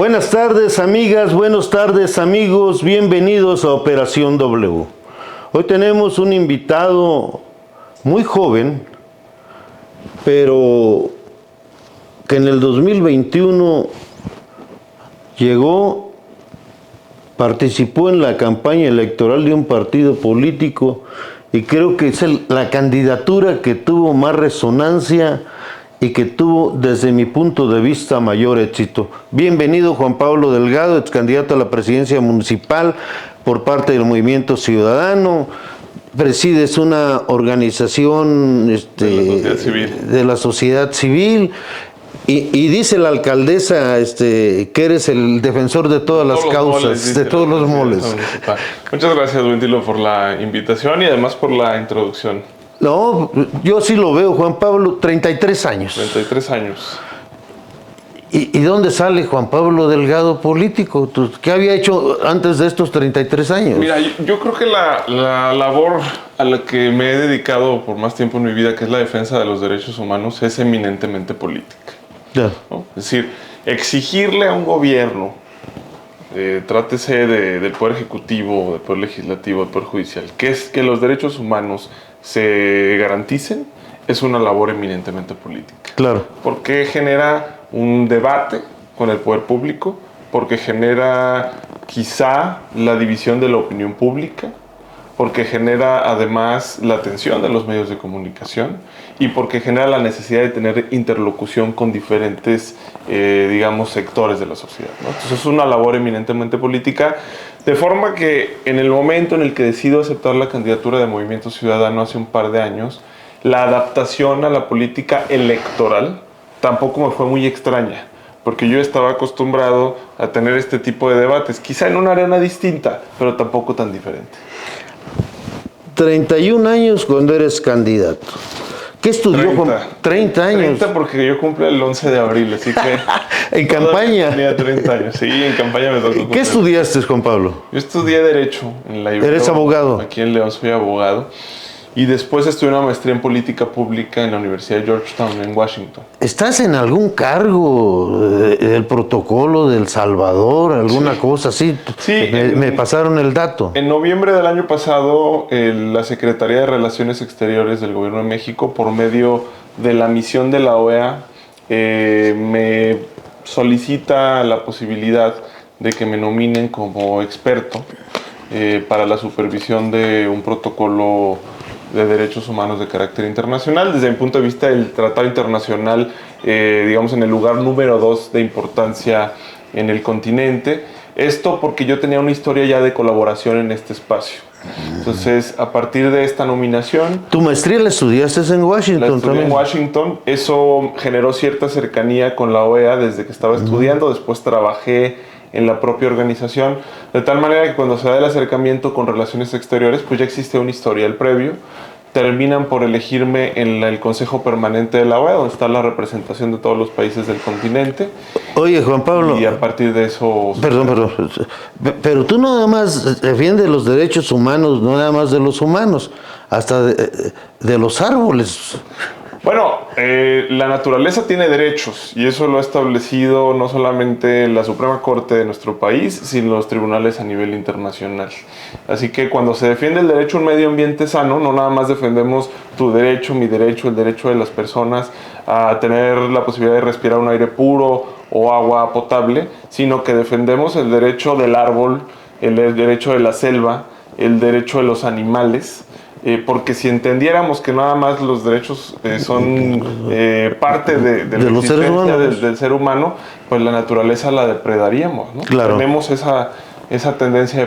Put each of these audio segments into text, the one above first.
Buenas tardes, amigas, buenas tardes, amigos, bienvenidos a Operación W. Hoy tenemos un invitado muy joven, pero que en el 2021 llegó, participó en la campaña electoral de un partido político y creo que es la candidatura que tuvo más resonancia y que tuvo, desde mi punto de vista, mayor éxito. Bienvenido, Juan Pablo Delgado, ex candidato a la presidencia municipal por parte del Movimiento Ciudadano. Presides una organización de la sociedad civil. Y dice la alcaldesa que eres el defensor de todas las causas, de todos los moles. Muchas gracias, Wendilo, por la invitación y además por la introducción. No, yo sí lo veo, Juan Pablo, 33 años. 33 años. ¿Y dónde sale Juan Pablo Delgado político? ¿Qué había hecho antes de estos 33 años? Mira, yo creo que la labor a la que me he dedicado por más tiempo en mi vida, que es la defensa de los derechos humanos, es eminentemente política. Ya. ¿No? Es decir, exigirle a un gobierno, trátese del Poder Ejecutivo, del Poder Legislativo, del Poder Judicial, que los derechos humanos se garanticen, es una labor eminentemente política. Claro. Porque genera un debate con el poder público, porque genera quizá la división de la opinión pública, porque genera además la atención de los medios de comunicación y porque genera la necesidad de tener interlocución con diferentes, sectores de la sociedad, ¿no? Entonces es una labor eminentemente política, de forma que en el momento en el que decido aceptar la candidatura de Movimiento Ciudadano hace un par de años, la adaptación a la política electoral tampoco me fue muy extraña, porque yo estaba acostumbrado a tener este tipo de debates, quizá en una arena distinta, pero tampoco tan diferente. 31 años cuando eres candidato. ¿Qué estudió? 30 años. 30 porque yo cumplo el 11 de abril, así que... ¿En campaña? Tenía 30 años, sí, en campaña me tocó. ¿Qué estudiaste, Juan Pablo? Yo estudié Derecho en la Ibero. ¿Eres abogado? Aquí en León soy abogado. Y después estudié una maestría en Política Pública en la Universidad de Georgetown, en Washington. ¿Estás en algún cargo del protocolo de El Salvador, alguna cosa así? Sí. Me pasaron el dato. En noviembre del año pasado, la Secretaría de Relaciones Exteriores del Gobierno de México, por medio de la misión de la OEA, me solicita la posibilidad de que me nominen como experto para la supervisión de un protocolo de derechos humanos de carácter internacional. Desde mi punto de vista, el tratado internacional, en el lugar número 2 de importancia en el continente. Esto porque yo tenía una historia ya de colaboración en este espacio. Entonces, a partir de esta nominación... ¿Tu maestría la estudiaste en Washington? La estudié en Washington. Eso generó cierta cercanía con la OEA desde que estaba estudiando. Después trabajé en la propia organización, de tal manera que cuando se da el acercamiento con relaciones exteriores, pues ya existe un historial previo. Terminan por elegirme en el Consejo Permanente de la OEA, donde está la representación de todos los países del continente. Oye, Juan Pablo... Y a partir de eso... Perdón. Pero tú no nada más defiendes los derechos humanos, no nada más de los humanos, hasta de los árboles. Bueno, la naturaleza tiene derechos y eso lo ha establecido no solamente la Suprema Corte de nuestro país, sino los tribunales a nivel internacional. Así que cuando se defiende el derecho a un medio ambiente sano, no nada más defendemos tu derecho, mi derecho, el derecho de las personas a tener la posibilidad de respirar un aire puro o agua potable, sino que defendemos el derecho del árbol, el derecho de la selva, el derecho de los animales. Porque si entendiéramos que nada más los derechos son parte de la existencia del ser humano, pues la naturaleza la depredaríamos, ¿no? Claro. Tenemos esa tendencia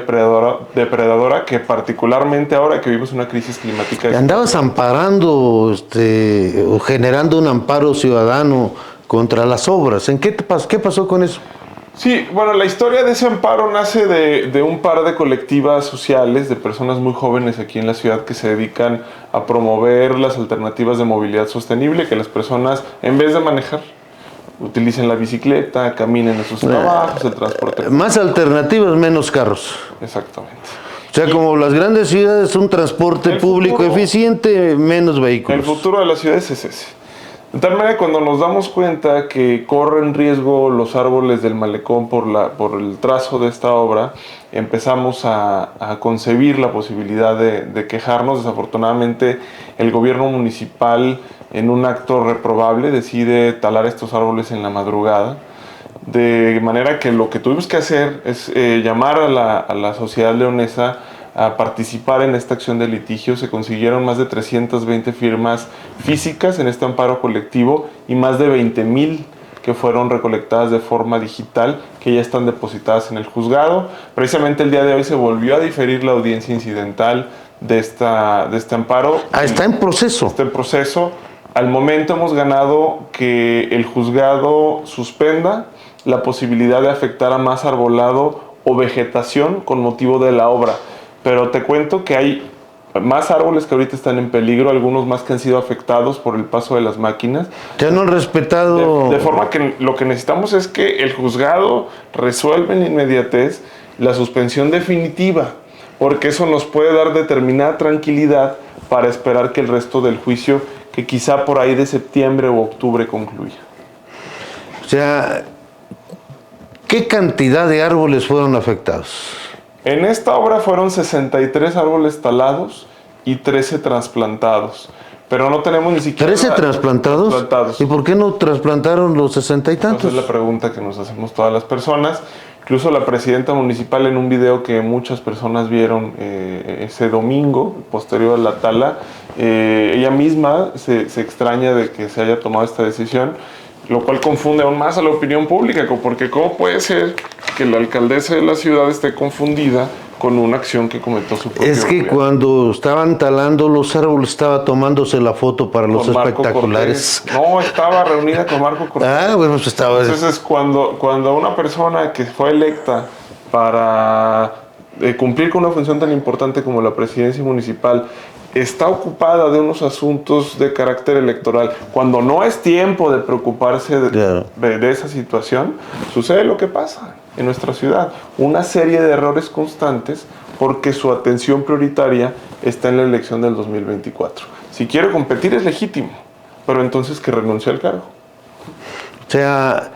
depredadora que particularmente ahora que vivimos una crisis climática... Andabas amparando, o generando un amparo ciudadano contra las obras. ¿Qué pasó con eso? Sí, bueno, la historia de ese amparo nace de un par de colectivas sociales, de personas muy jóvenes aquí en la ciudad que se dedican a promover las alternativas de movilidad sostenible, que las personas, en vez de manejar, utilicen la bicicleta, caminen a sus trabajos, el transporte. Más alternativas, menos carros. Exactamente. O sea, como las grandes ciudades, un transporte público eficiente, menos vehículos. El futuro de las ciudades es ese. De tal manera, cuando nos damos cuenta que corren riesgo los árboles del malecón por el trazo de esta obra, empezamos a concebir la posibilidad de quejarnos. Desafortunadamente, el gobierno municipal, en un acto reprobable, decide talar estos árboles en la madrugada. De manera que lo que tuvimos que hacer es llamar a la sociedad leonesa a participar en esta acción de litigio. Se consiguieron más de 320 firmas físicas en este amparo colectivo y más de 20,000 que fueron recolectadas de forma digital, que ya están depositadas en el juzgado. Precisamente el día de hoy se volvió a diferir la audiencia incidental de este amparo. Está en proceso. Está en proceso. Al momento hemos ganado que el juzgado suspenda la posibilidad de afectar a más arbolado o vegetación con motivo de la obra. Pero te cuento que hay más árboles que ahorita están en peligro, algunos más que han sido afectados por el paso de las máquinas. Ya no han respetado... De forma que lo que necesitamos es que el juzgado resuelva en inmediatez la suspensión definitiva, porque eso nos puede dar determinada tranquilidad para esperar que el resto del juicio, que quizá por ahí de septiembre o octubre, concluya. O sea, ¿qué cantidad de árboles fueron afectados? En esta obra fueron 63 árboles talados y 13 trasplantados. Pero no tenemos ni siquiera... ¿13 trasplantados? ¿Y por qué no trasplantaron los 60 y tantos? Esa es la pregunta que nos hacemos todas las personas. Incluso la presidenta municipal, en un video que muchas personas vieron ese domingo, posterior a la tala, ella misma se extraña de que se haya tomado esta decisión, lo cual confunde aún más a la opinión pública, porque ¿cómo puede ser que la alcaldesa de la ciudad esté confundida con una acción que cometió su propio Es que gobierno? cuando estaban talando los árboles estaba tomándose la foto para los espectaculares. No, estaba reunida con Marco Cortés. Ah, bueno, pues estaba... Entonces, cuando una persona que fue electa para cumplir con una función tan importante como la presidencia municipal está ocupada de unos asuntos de carácter electoral, cuando no es tiempo de preocuparse de esa situación, sucede lo que pasa en nuestra ciudad. Una serie de errores constantes porque su atención prioritaria está en la elección del 2024. Si quiere competir es legítimo, pero entonces que renuncie al cargo. O sea,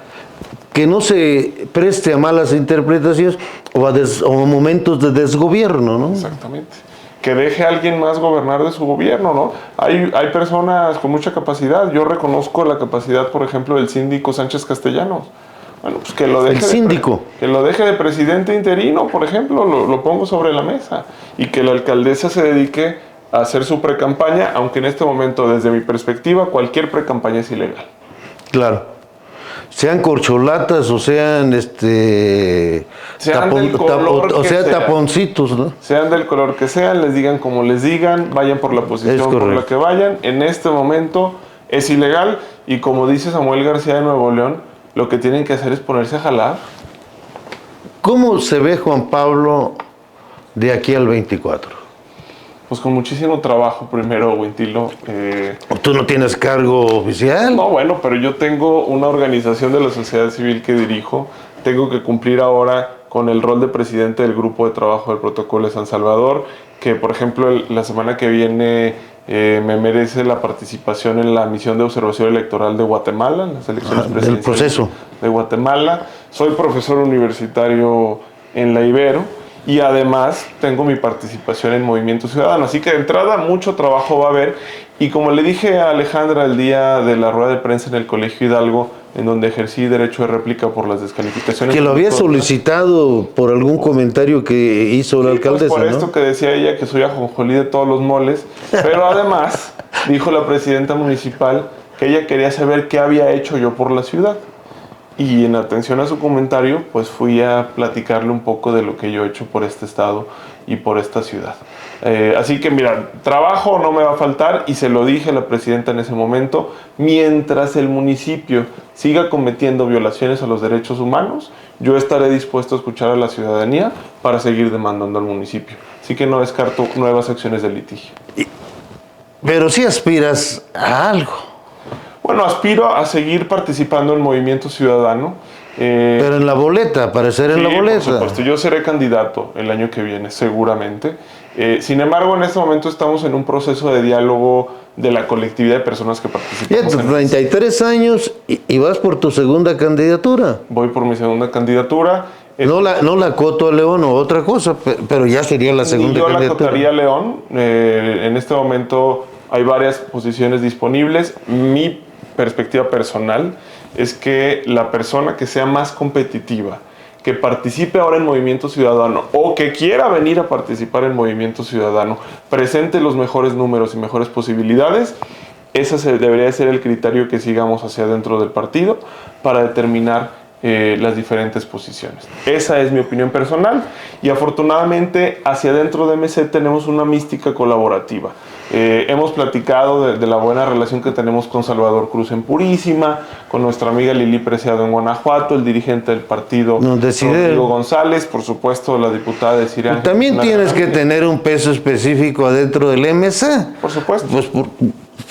que no se preste a malas interpretaciones o a momentos de desgobierno, ¿no? Exactamente. Que deje a alguien más gobernar de su gobierno, ¿no? Hay personas con mucha capacidad. Yo reconozco la capacidad, por ejemplo, del síndico Sánchez Castellanos. Bueno, pues que lo deje. El síndico. Que lo deje de presidente interino, por ejemplo, lo pongo sobre la mesa. Y que la alcaldesa se dedique a hacer su precampaña, aunque en este momento, desde mi perspectiva, cualquier precampaña es ilegal. Claro. Sean corcholatas o sean taponcitos, ¿no? Sean del color que sean, les digan como les digan, vayan por la posición por la que vayan. En este momento es ilegal y, como dice Samuel García de Nuevo León, lo que tienen que hacer es ponerse a jalar. ¿Cómo se ve Juan Pablo de aquí al 24? Pues con muchísimo trabajo primero, Wintilo. ¿Tú no tienes cargo oficial? No, bueno, pero yo tengo una organización de la sociedad civil que dirijo. Tengo que cumplir ahora con el rol de presidente del grupo de trabajo del protocolo de San Salvador, que por ejemplo la semana que viene me merece la participación en la misión de observación electoral de Guatemala, en las elecciones presidenciales del proceso de Guatemala. Soy profesor universitario en la Ibero. Y además tengo mi participación en Movimiento Ciudadano. Así que de entrada mucho trabajo va a haber. Y como le dije a Alejandra el día de la rueda de prensa en el Colegio Hidalgo, en donde ejercí derecho de réplica por las descalificaciones. Que lo había solicitado por algún comentario que hizo la alcaldesa, pues por ¿no? esto que decía ella, que soy ajonjolí de todos los moles. Pero además dijo la presidenta municipal que ella quería saber qué había hecho yo por la ciudad. Y en atención a su comentario, pues fui a platicarle un poco de lo que yo he hecho por este estado y por esta ciudad. Así que mira, trabajo no me va a faltar y se lo dije a la presidenta en ese momento. Mientras el municipio siga cometiendo violaciones a los derechos humanos, yo estaré dispuesto a escuchar a la ciudadanía para seguir demandando al municipio. Así que no descarto nuevas acciones de litigio. Pero sí aspiras a algo. Bueno, aspiro a seguir participando en Movimiento Ciudadano. Pero en la boleta, aparecer en la boleta. Por supuesto, yo seré candidato el año que viene, seguramente. Sin embargo, en este momento estamos en un proceso de diálogo de la colectividad de personas que Ya, participamos. 33 años y vas por tu segunda candidatura. Voy por mi segunda candidatura. No la coto a León o otra cosa, pero ya sería la segunda Yo la candidatura. cotaría a León. En este momento hay varias posiciones disponibles. Mi perspectiva personal es que la persona que sea más competitiva, que participe ahora en Movimiento Ciudadano o que quiera venir a participar en Movimiento Ciudadano, presente los mejores números y mejores posibilidades, ese debería ser el criterio que sigamos hacia dentro del partido para determinar las diferentes posiciones. Esa es mi opinión personal y afortunadamente hacia dentro de MC tenemos una mística colaborativa. Hemos platicado de la buena relación que tenemos con Salvador Cruz en Purísima, con nuestra amiga Lili Preciado en Guanajuato, el dirigente del partido Rodrigo González, por supuesto la diputada de Ángel. También tienes que tener un peso específico adentro del MC. Por supuesto. Pues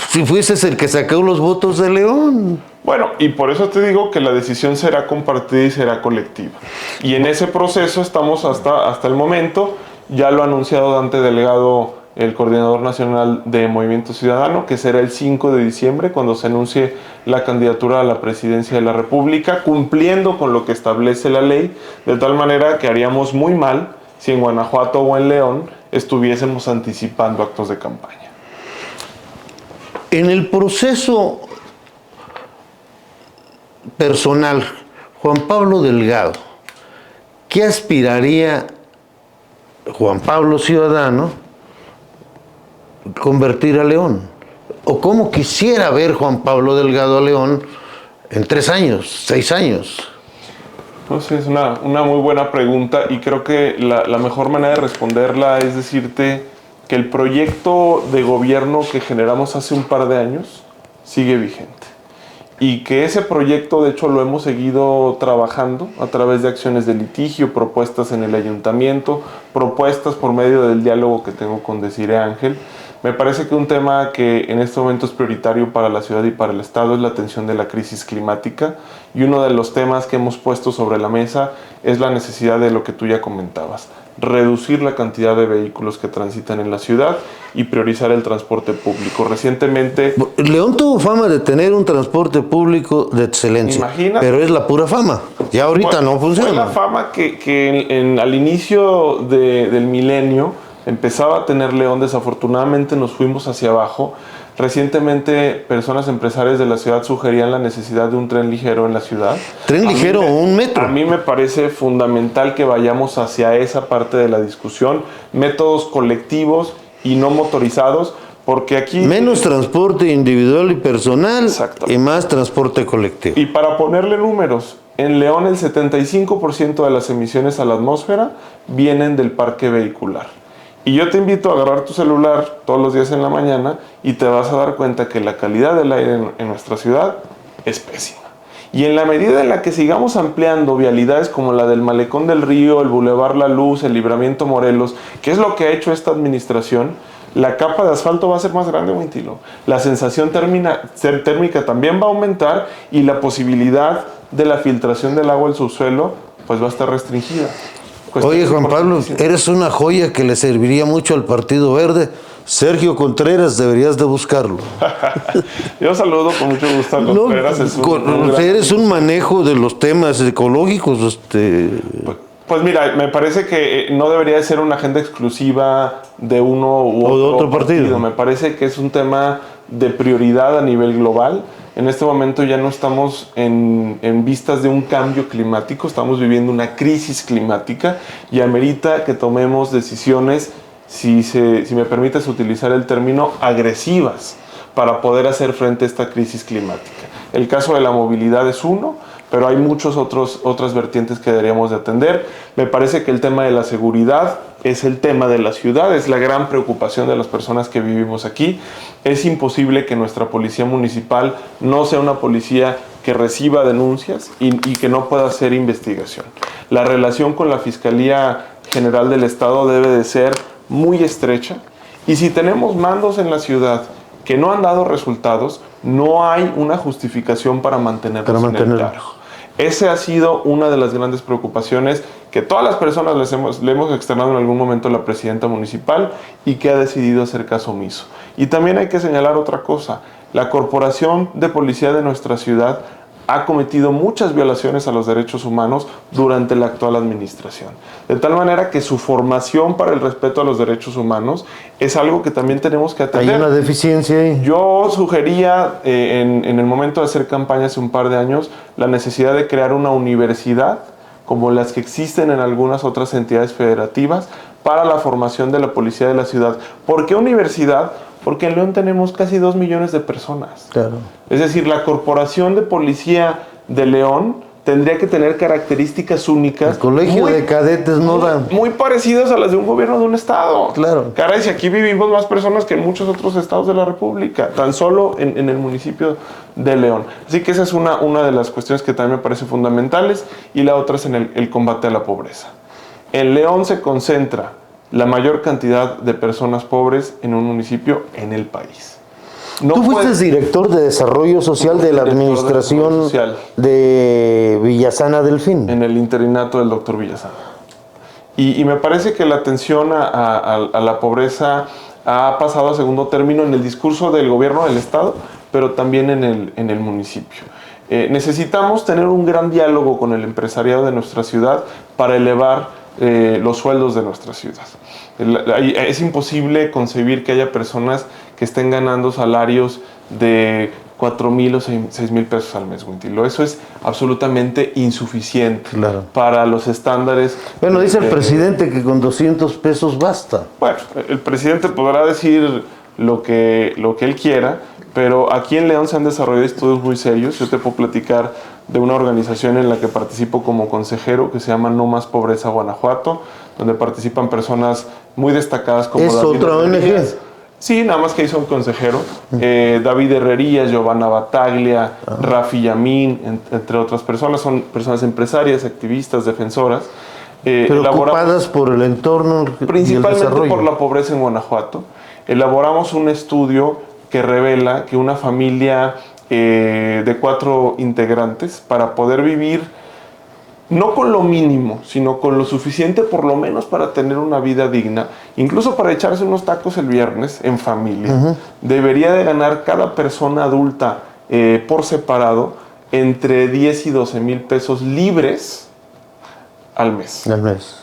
si fueses el que sacó los votos de León. Bueno, y por eso te digo que la decisión será compartida y será colectiva. Y en ese proceso estamos hasta el momento. Ya lo ha anunciado Dante Delgado, el coordinador nacional de Movimiento Ciudadano, que será el 5 de diciembre cuando se anuncie la candidatura a la presidencia de la República, cumpliendo con lo que establece la ley, de tal manera que haríamos muy mal si en Guanajuato o en León estuviésemos anticipando actos de campaña. En el proceso personal, Juan Pablo Delgado, ¿qué aspiraría Juan Pablo Ciudadano convertir a León? ¿O cómo quisiera ver Juan Pablo Delgado a León en 3 años, 6 años? Pues es una muy buena pregunta y creo que la mejor manera de responderla es decirte que el proyecto de gobierno que generamos hace un par de años sigue vigente. Y que ese proyecto, de hecho, lo hemos seguido trabajando a través de acciones de litigio, propuestas en el ayuntamiento, propuestas por medio del diálogo que tengo con Desiree Ángel. Me parece que un tema que en este momento es prioritario para la ciudad y para el Estado es la atención de la crisis climática. Y uno de los temas que hemos puesto sobre la mesa es la necesidad de lo que tú ya comentabas: reducir la cantidad de vehículos que transitan en la ciudad y priorizar el transporte público. Recientemente... León tuvo fama de tener un transporte público de excelencia. Imagínate. Pero es la pura fama. Ya ahorita no funciona. Fue la fama que al inicio del milenio empezaba a tener León. Desafortunadamente nos fuimos hacia abajo. Recientemente personas empresarias de la ciudad sugerían la necesidad de un tren ligero en la ciudad. ¿Tren ligero o un metro? A mí me parece fundamental que vayamos hacia esa parte de la discusión. Métodos colectivos y no motorizados, porque aquí... Menos transporte individual y personal y más transporte colectivo. Y para ponerle números, en León el 75% de las emisiones a la atmósfera vienen del parque vehicular. Y yo te invito a agarrar tu celular todos los días en la mañana y te vas a dar cuenta que la calidad del aire en nuestra ciudad es pésima. Y en la medida en la que sigamos ampliando vialidades como la del Malecón del Río, el Boulevard La Luz, el Libramiento Morelos, que es lo que ha hecho esta administración, la capa de asfalto va a ser más grande, Wintilo. La sensación térmica también va a aumentar y la posibilidad de la filtración del agua al subsuelo pues va a estar restringida. Oye, Juan Pablo, eres una joya que le serviría mucho al Partido Verde. Sergio Contreras, deberías de buscarlo. Yo saludo con mucho gusto a Contreras. Eres un manejo de los temas ecológicos. Pues mira, me parece que no debería ser una agenda exclusiva de uno u otro partido. Me parece que es un tema de prioridad a nivel global. En este momento ya no estamos en vistas de un cambio climático, estamos viviendo una crisis climática y amerita que tomemos decisiones, si me permites utilizar el término, agresivas para poder hacer frente a esta crisis climática. El caso de la movilidad es uno, pero hay muchas otras vertientes que deberíamos de atender. Me parece que el tema de la seguridad es el tema de la ciudad, es la gran preocupación de las personas que vivimos aquí. Es imposible que nuestra policía municipal no sea una policía que reciba denuncias y que no pueda hacer investigación. La relación con la Fiscalía General del Estado debe de ser muy estrecha, y si tenemos mandos en la ciudad que no han dado resultados, no hay una justificación para mantenerlos en el cargo. Esa ha sido una de las grandes preocupaciones que todas las personas le hemos externado en algún momento a la presidenta municipal y que ha decidido hacer caso omiso. Y también hay que señalar otra cosa. La Corporación de Policía de nuestra ciudad ha cometido muchas violaciones a los derechos humanos durante la actual administración. De tal manera que su formación para el respeto a los derechos humanos es algo que también tenemos que atender. Hay una deficiencia ahí. Yo sugería en el momento de hacer campaña hace un par de años la necesidad de crear una universidad como las que existen en algunas otras entidades federativas para la formación de la policía de la ciudad. ¿Por qué universidad? Porque en León tenemos casi 2 millones de personas. Claro. Es decir, la Corporación de Policía de León tendría que tener características únicas. El colegio de cadetes no da. Muy parecidas a las de un gobierno de un estado. Claro. Caray, si aquí vivimos más personas que en muchos otros estados de la República, tan solo en el municipio de León. Así que esa es una de las cuestiones que también me parecen fundamentales, y la otra es en el combate a la pobreza. En León se concentra la mayor cantidad de personas pobres en un municipio en el país. Tú fuiste director de Desarrollo Social de la Administración de Villasana Delfín. En el interinato del doctor Villasana. Y me parece que la atención a la pobreza ha pasado a segundo término en el discurso del gobierno del estado, pero también en el municipio. Necesitamos tener un gran diálogo con el empresariado de nuestra ciudad para elevar los sueldos de nuestra ciudad. Es imposible concebir que haya personas que estén ganando salarios de 4,000 o 6,000 pesos al mes, Wintilo. Eso es absolutamente insuficiente para los estándares. Bueno, dice el presidente que con 200 pesos basta. Bueno, el presidente podrá decir lo que él quiera, pero aquí en León se han desarrollado estudios muy serios. Yo te puedo platicar de una organización en la que participo como consejero que se llama No Más Pobreza Guanajuato, donde participan personas muy destacadas como ¿Es David otra ONG? Sí, nada más que ahí son consejeros. David Herrerías, Giovanna Bataglia, Rafi Yamín, entre otras personas. Son personas empresarias, activistas, defensoras. Preocupadas por el entorno principalmente y el desarrollo. por la pobreza en Guanajuato. Elaboramos un estudio que revela que una familia de 4 integrantes, para poder vivir no con lo mínimo, sino con lo suficiente por lo menos para tener una vida digna, incluso para echarse unos tacos el viernes en familia, debería de ganar cada persona adulta por separado entre 10 y 12 mil pesos libres al mes.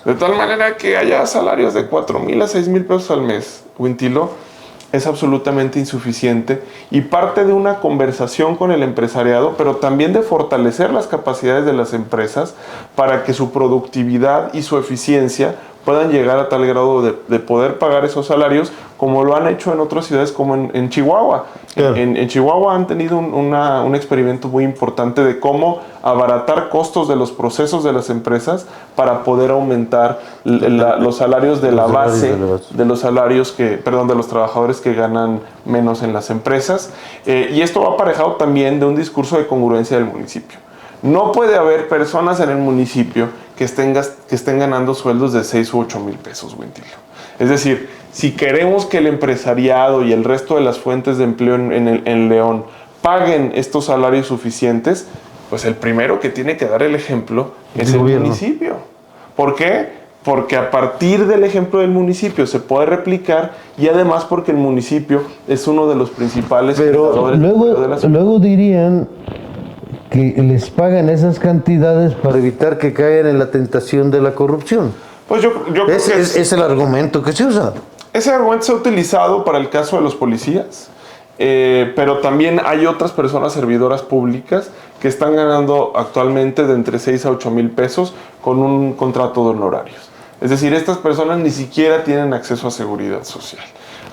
De tal manera que haya salarios de 4,000 a 6,000 pesos al mes, Wintilo, es absolutamente insuficiente, y parte de una conversación con el empresariado, pero también de fortalecer las capacidades de las empresas para que su productividad y su eficiencia puedan llegar a tal grado de poder pagar esos salarios, como lo han hecho en otras ciudades como en Chihuahua. Claro. En Chihuahua han tenido un experimento muy importante de cómo abaratar costos de los procesos de las empresas para poder aumentar los salarios de la base, de los salarios de los trabajadores que ganan menos en las empresas. Y esto va aparejado también de un discurso de congruencia del municipio. No puede haber personas en el municipio que estén ganando sueldos de 6 u 8 mil pesos, Wintilo. Es decir, si queremos que el empresariado y el resto de las fuentes de empleo en León paguen estos salarios suficientes, pues el primero que tiene que dar el ejemplo es el municipio. ¿Por qué? Porque a partir del ejemplo del municipio se puede replicar, y además porque el municipio es uno de los principales generadores de la ciudad. Luego dirían que les pagan esas cantidades para evitar que caigan en la tentación de la corrupción. Pues yo creo que es el argumento que se usa. Ese argumento se ha utilizado para el caso de los policías, pero también hay otras personas servidoras públicas que están ganando actualmente de entre 6 a 8 mil pesos con un contrato de honorarios. Es decir, estas personas ni siquiera tienen acceso a seguridad social.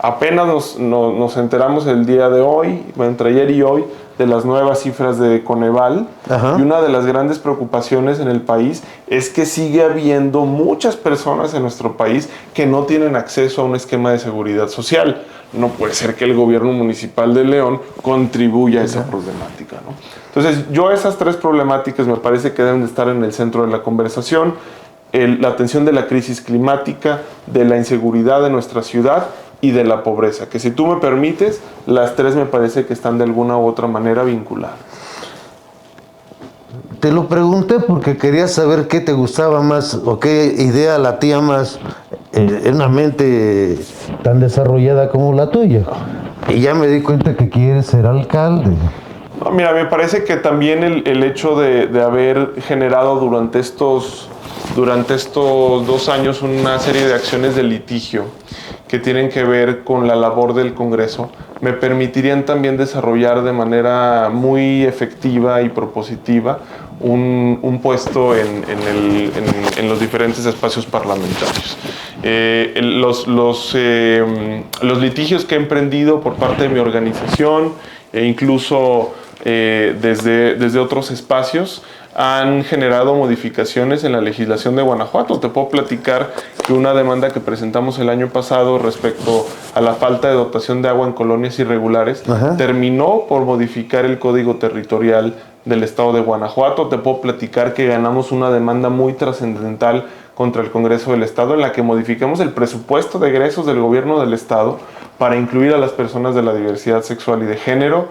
Apenas nos enteramos el día de hoy, entre ayer y hoy, de las nuevas cifras de Coneval. Y una de las grandes preocupaciones en el país es que sigue habiendo muchas personas en nuestro país que no tienen acceso a un esquema de seguridad social. No puede ser que el gobierno municipal de León contribuya a esa problemática, ¿no? Entonces, esas 3 problemáticas me parece que deben de estar en el centro de la conversación. La atención de la crisis climática, de la inseguridad de nuestra ciudad y de la pobreza, que si tú me permites, las 3 me parece que están de alguna u otra manera vinculadas. Te lo pregunté porque quería saber qué te gustaba más o qué idea latía más en una mente tan desarrollada como la tuya. Y ya me di cuenta que quieres ser alcalde. No, mira, me parece que también el hecho de haber generado durante estos 2 años una serie de acciones de litigio que tienen que ver con la labor del Congreso, me permitirían también desarrollar de manera muy efectiva y propositiva un puesto en los diferentes espacios parlamentarios. Los litigios que he emprendido por parte de mi organización e incluso desde otros espacios han generado modificaciones en la legislación de Guanajuato. Te puedo platicar que una demanda que presentamos el año pasado respecto a la falta de dotación de agua en colonias irregulares terminó por modificar el Código Territorial del Estado de Guanajuato. Te puedo platicar que ganamos una demanda muy trascendental contra el Congreso del Estado en la que modificamos el presupuesto de egresos del gobierno del Estado para incluir a las personas de la diversidad sexual y de género.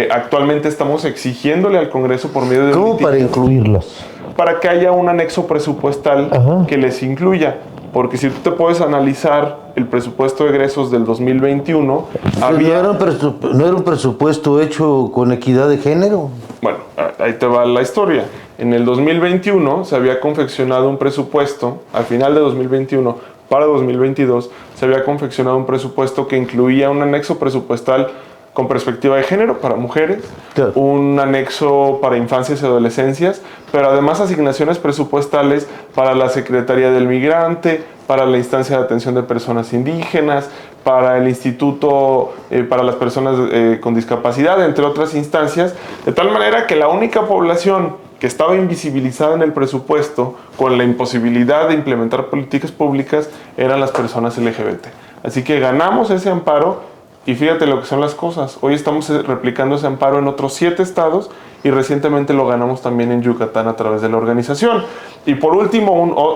Actualmente estamos exigiéndole al Congreso por medio de... ¿Cómo para incluirlos? Para que haya un anexo presupuestal que les incluya. Porque si tú te puedes analizar el presupuesto de egresos del 2021, ¿No era un presupuesto hecho con equidad de género? Bueno, ahí te va la historia. En el 2021 se había confeccionado un presupuesto, al final de 2021, para 2022, se había confeccionado un presupuesto que incluía un anexo presupuestal con perspectiva de género para mujeres, claro, un anexo para infancias y adolescencias, pero además asignaciones presupuestales para la Secretaría del Migrante, para la Instancia de Atención de Personas Indígenas, para el Instituto para las Personas con Discapacidad, entre otras instancias, de tal manera que la única población que estaba invisibilizada en el presupuesto con la imposibilidad de implementar políticas públicas eran las personas LGBT. Así que ganamos ese amparo. Y fíjate lo que son las cosas. Hoy estamos replicando ese amparo en otros 7 estados y recientemente lo ganamos también en Yucatán a través de la organización. Y por último,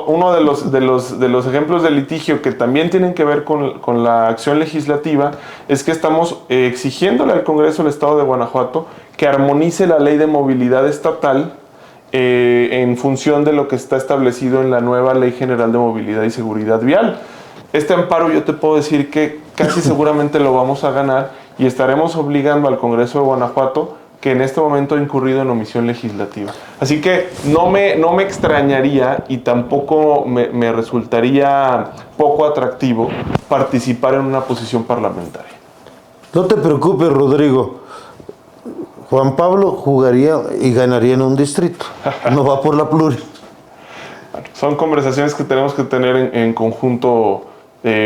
uno de los ejemplos de litigio que también tienen que ver con la acción legislativa es que estamos exigiéndole al Congreso del Estado de Guanajuato que armonice la ley de movilidad estatal en función de lo que está establecido en la nueva Ley General de Movilidad y Seguridad Vial. Este amparo yo te puedo decir que casi seguramente lo vamos a ganar y estaremos obligando al Congreso de Guanajuato que en este momento ha incurrido en omisión legislativa. Así que no me extrañaría y tampoco me resultaría poco atractivo participar en una posición parlamentaria. No te preocupes, Rodrigo. Juan Pablo jugaría y ganaría en un distrito. No va por la pluri. Son conversaciones que tenemos que tener en conjunto,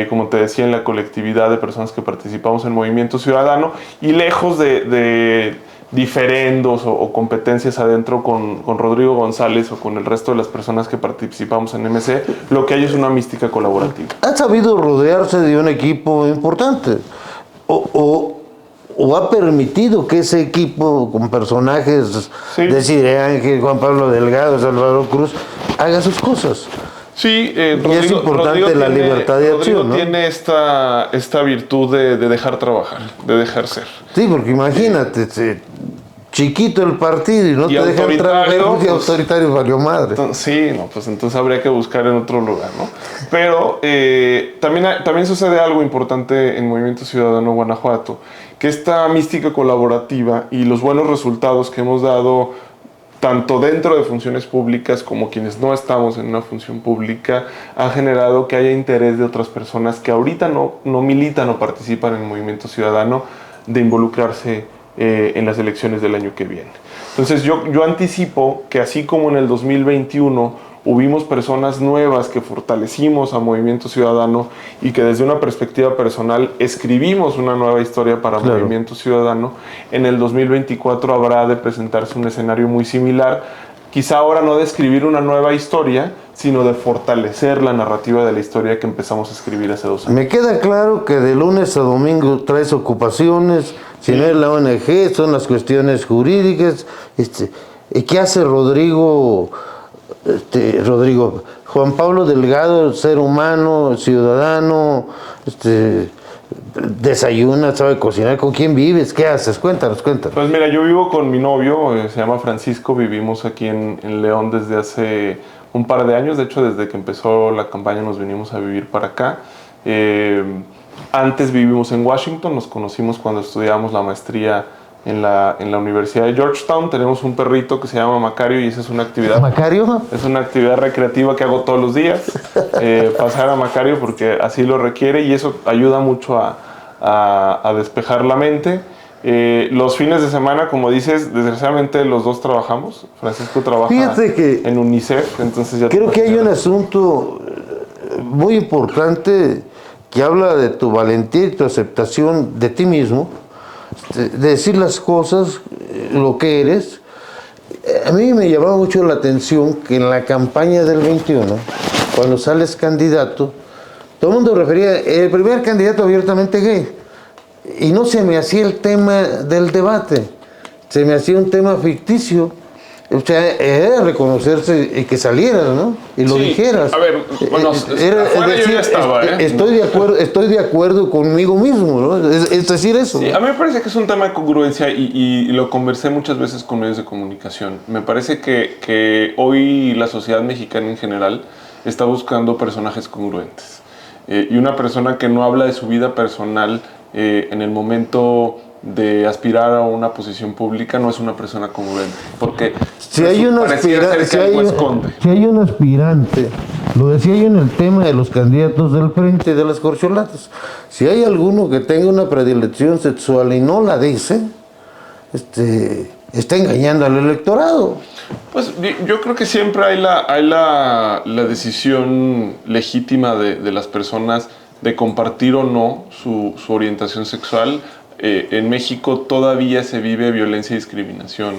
como te decía, en la colectividad de personas que participamos en Movimiento Ciudadano y lejos de diferendos o competencias adentro con Rodrigo González o con el resto de las personas que participamos en MC, lo que hay es una mística colaborativa. ¿Ha sabido rodearse de un equipo importante? ¿O ha permitido que ese equipo con personajes, de Cire Ángel, Juan Pablo Delgado, Salvador Cruz, haga sus cosas? Sí, Rodrigo, y es importante la libertad de acción, ¿no? Tiene esta virtud de dejar trabajar, de dejar ser. Sí, porque imagínate, chiquito el partido y no te dejan trabajar, y autoritario valió madre. Entonces habría que buscar en otro lugar, ¿no? Pero también sucede algo importante en Movimiento Ciudadano Guanajuato, que esta mística colaborativa y los buenos resultados que hemos dado tanto dentro de funciones públicas como quienes no estamos en una función pública, ha generado que haya interés de otras personas que ahorita no militan o participan en el Movimiento Ciudadano de involucrarse en las elecciones del año que viene. Entonces yo anticipo que así como en el 2021 hubimos personas nuevas que fortalecimos a Movimiento Ciudadano y que desde una perspectiva personal escribimos una nueva historia para Movimiento Ciudadano, en el 2024 habrá de presentarse un escenario muy similar, quizá ahora no de escribir una nueva historia, sino de fortalecer la narrativa de la historia que empezamos a escribir hace 2 años. Me queda claro que de lunes a domingo traes ocupaciones, si no es la ONG, son las cuestiones jurídicas. ¿Qué hace Rodrigo? Juan Pablo Delgado, ser humano, ciudadano, desayunas, sabe cocinar, ¿con quién vives? ¿Qué haces? Cuéntanos. Pues mira, yo vivo con mi novio, se llama Francisco, vivimos aquí en León desde hace un par de años, de hecho desde que empezó la campaña nos venimos a vivir para acá. Antes vivimos en Washington, nos conocimos cuando estudiábamos la maestría en la Universidad de Georgetown. Tenemos un perrito que se llama Macario y esa es una actividad. ¿Macario? Es una actividad recreativa que hago todos los días, pasear a Macario porque así lo requiere y eso ayuda mucho a despejar la mente. Los fines de semana, como dices, desgraciadamente los dos trabajamos. Francisco trabaja en UNICEF, entonces ya creo que hay un asunto muy importante que habla de tu valentía y tu aceptación de ti mismo, de decir las cosas, lo que eres. A mí me llamaba mucho la atención que en la campaña del 21, cuando sales candidato, todo el mundo refería el primer candidato abiertamente gay. Y no se me hacía el tema del debate, se me hacía un tema ficticio. O sea, era reconocerse y que salieras, ¿no? Y lo dijeras. A ver, bueno, yo ya estaba, estoy de acuerdo conmigo mismo, ¿no? Es decir eso. Sí, a mí me parece que es un tema de congruencia y lo conversé muchas veces con medios de comunicación. Me parece que hoy la sociedad mexicana en general está buscando personajes congruentes. Y una persona que no habla de su vida personal en el momento de aspirar a una posición pública no es una persona congruente, porque si hay un aspirante, lo decía yo en el tema de los candidatos del frente de las corcholatas, si hay alguno que tenga una predilección sexual y no la dice, está engañando al electorado. Pues yo creo que siempre hay la decisión legítima de las personas de compartir o no su orientación sexual. En México todavía se vive violencia y discriminación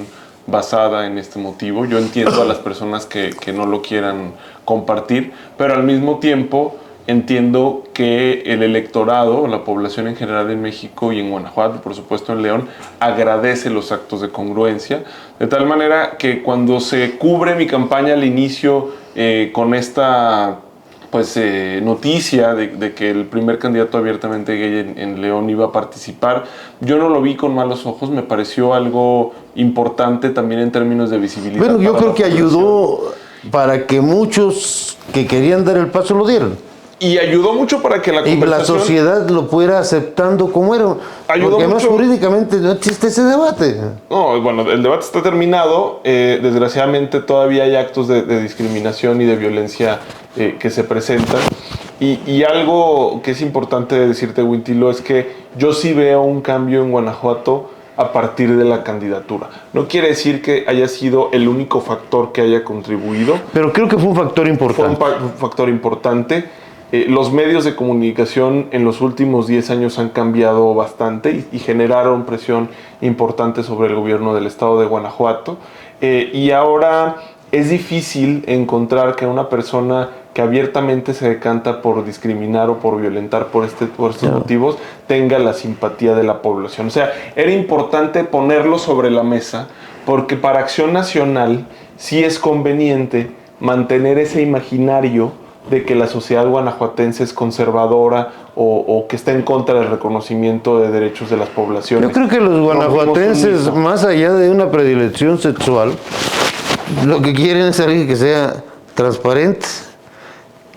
basada en este motivo. Yo entiendo a las personas que no lo quieran compartir, pero al mismo tiempo entiendo que el electorado, la población en general en México y en Guanajuato, por supuesto en León, agradece los actos de congruencia, de tal manera que cuando se cubre mi campaña al inicio con esta noticia de que el primer candidato abiertamente gay en León iba a participar, yo no lo vi con malos ojos, me pareció algo importante también en términos de visibilidad. Bueno, yo creo que ayudó para que muchos que querían dar el paso lo dieran. Y ayudó mucho para que la conversación... Y la sociedad lo fuera aceptando como era. Porque además jurídicamente no existe ese debate. No, bueno, el debate está terminado. Desgraciadamente todavía hay actos de discriminación y de violencia que se presentan. Y algo que es importante decirte, Wintilo, es que yo sí veo un cambio en Guanajuato a partir de la candidatura. No quiere decir que haya sido el único factor que haya contribuido. Pero creo que fue un factor importante. Fue un factor importante. Los medios de comunicación en los últimos 10 años han cambiado bastante y generaron presión importante sobre el gobierno del estado de Guanajuato. Y ahora es difícil encontrar que una persona que abiertamente se decanta por discriminar o por violentar por estos motivos tenga la simpatía de la población. O sea, era importante ponerlo sobre la mesa porque para Acción Nacional sí es conveniente mantener ese imaginario de que la sociedad guanajuatense es conservadora o que está en contra del reconocimiento de derechos de las poblaciones. Yo creo que los guanajuatenses, más allá de una predilección sexual, lo que quieren es alguien que sea transparente,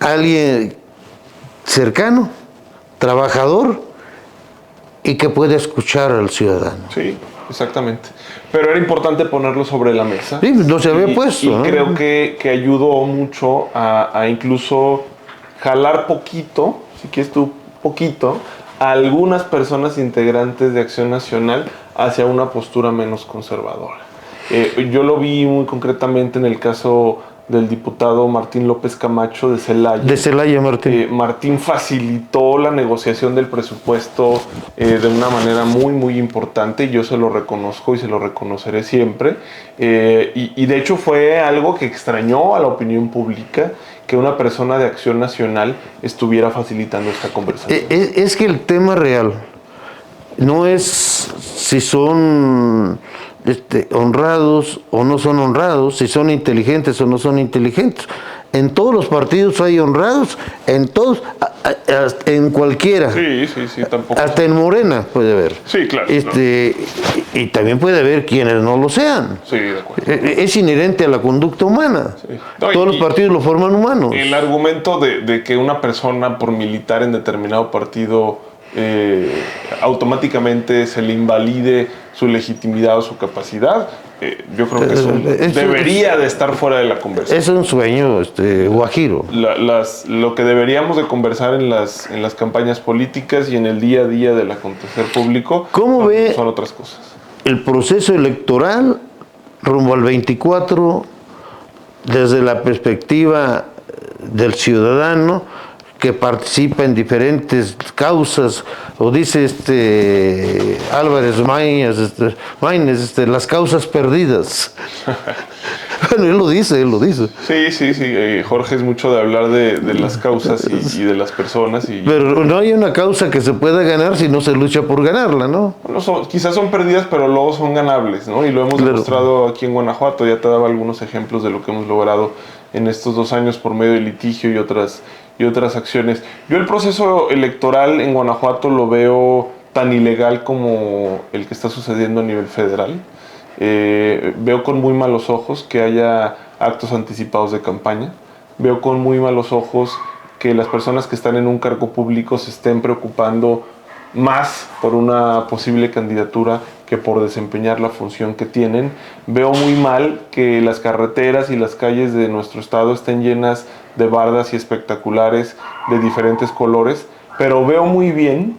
alguien cercano, trabajador y que pueda escuchar al ciudadano. Sí, exactamente. Pero era importante ponerlo sobre la mesa. Sí, no se había puesto. Y creo que ayudó mucho a incluso jalar poquito, si quieres tú, poquito, a algunas personas integrantes de Acción Nacional hacia una postura menos conservadora. Yo lo vi muy concretamente en el caso del diputado Martín López Camacho de Celaya. De Celaya, Martín. Martín facilitó la negociación del presupuesto de una manera muy, muy importante. Yo se lo reconozco y se lo reconoceré siempre. Y de hecho fue algo que extrañó a la opinión pública que una persona de Acción Nacional estuviera facilitando esta conversación. Es que el tema real no es si son honrados o no son honrados, si son inteligentes o no son inteligentes. En todos los partidos hay honrados, en todos, en cualquiera. Sí, tampoco. Hasta en Morena puede haber. Sí, claro. Y también puede haber quienes no lo sean. Sí, de acuerdo. Es inherente a la conducta humana. Sí. Todos los partidos lo forman humanos. El argumento de que una persona por militar en determinado partido automáticamente se le invalide su legitimidad o su capacidad, yo creo que debería de estar fuera de la conversación. Es un sueño guajiro. Lo que deberíamos de conversar en las campañas políticas y en el día a día del acontecer público son otras cosas. El proceso electoral rumbo al 24 desde la perspectiva del ciudadano que participa en diferentes causas, o dice Álvarez Maínez, las causas perdidas. Bueno, él lo dice. Sí. Jorge es mucho de hablar de las causas y de las personas. Pero no hay una causa que se pueda ganar si no se lucha por ganarla, ¿no? Bueno, quizás son perdidas, pero luego son ganables, ¿no? Y lo hemos demostrado aquí en Guanajuato. Ya te daba algunos ejemplos de lo que hemos logrado en estos 2 años por medio de litigio y otras acciones. Yo el proceso electoral en Guanajuato lo veo tan ilegal como el que está sucediendo a nivel federal. Veo con muy malos ojos que haya actos anticipados de campaña. Veo con muy malos ojos que las personas que están en un cargo público se estén preocupando más por una posible candidatura que por desempeñar la función que tienen. Veo muy mal que las carreteras y las calles de nuestro estado estén llenas de bardas y espectaculares de diferentes colores, pero veo muy bien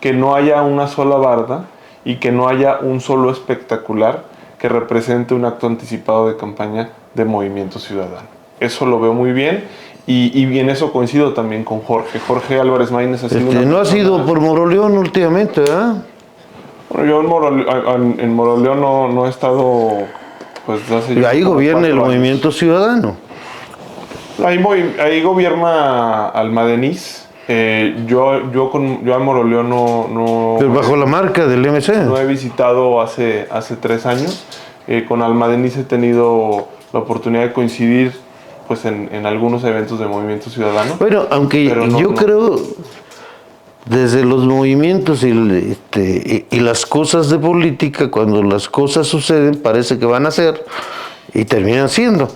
que no haya una sola barda y que no haya un solo espectacular que represente un acto anticipado de campaña de Movimiento Ciudadano. Eso lo veo muy bien. Y en eso coincido también con Jorge. Jorge Álvarez Maínez ha sido no ha sido por Moroleón últimamente, ¿verdad? Bueno, yo en Moroleón no he estado, pues hace... Ahí gobierna el Movimiento Ciudadano. Ahí gobierna Almadeniz. Yo a Moroleón no... Pero bajo la marca del MC. No he visitado hace 3 años. Con Almadeniz he tenido la oportunidad de coincidir pues en algunos eventos de Movimiento Ciudadano. Bueno, aunque yo creo desde los movimientos y las cosas de política, cuando las cosas suceden parece que van a ser y terminan siendo.